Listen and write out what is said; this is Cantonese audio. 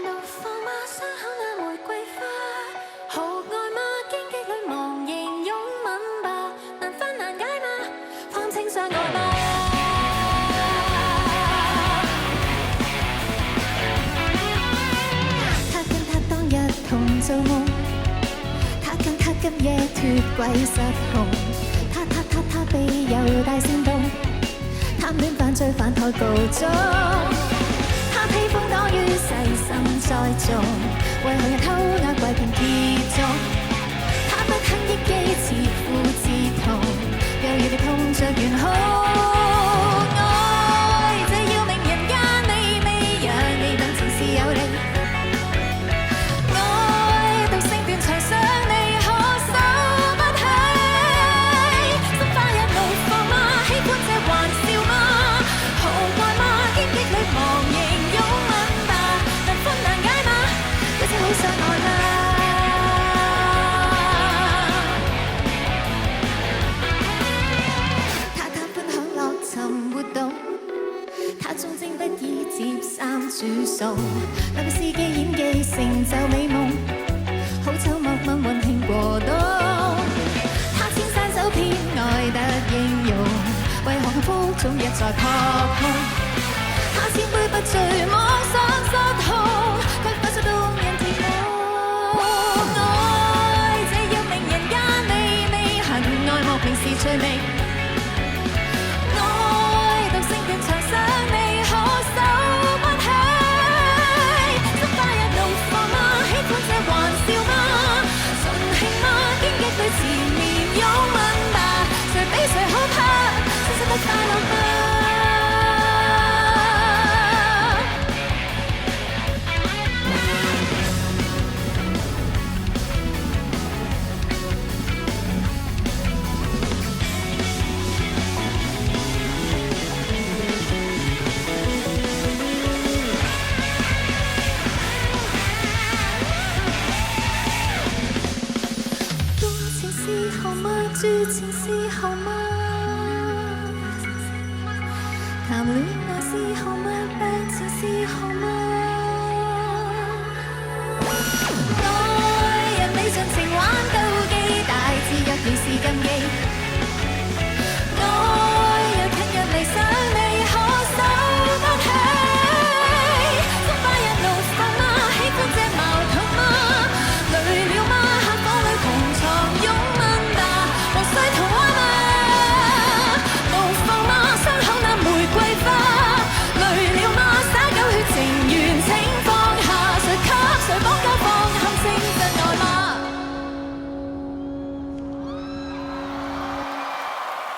怒放嗎？傷口那玫瑰花，豪愛嗎？荊棘裏忘形擁吻吧，難分難解嗎？放清相愛嗎？他跟他當日同做夢，他跟他急夜脫軌失控，他被猶大煽動，貪戀犯罪犯台告終。他披風躲於細心栽種，為何人偷呃為平結束？他不肯憶記切膚之痛，又要你痛着懸空。愛這要命人間美味，讓你等情是有力。愛到聲斷牆上你可受不起，心花一怒放嗎？喜歡這玩笑嗎？豪愛嗎？荊棘裏忘形擁吻吧，難分難解嗎？一切好相愛嗎？他貪歡享樂尋活動，他忠貞不已接衫煮餸，哪個司機演技成就美夢，好醜默默溫馨過冬。他千山走遍愛得英勇，為何幸福總一再撲空？他千杯不醉妄想失控，卻發出動人甜夢。愛這要命人間美味，恨愛莫名是罪名。愛到聲斷牆上你可受不起，心花一怒放嗎？喜歡這玩笑嗎？盡興嗎？荊棘裏纏綿擁吻吧，誰比誰可怕？真心得快樂嗎？多情是好嗎？絕情是好嗎？談戀愛是好嗎？病情是好嗎？愛人你盡情玩到機，大自若然是禁忌。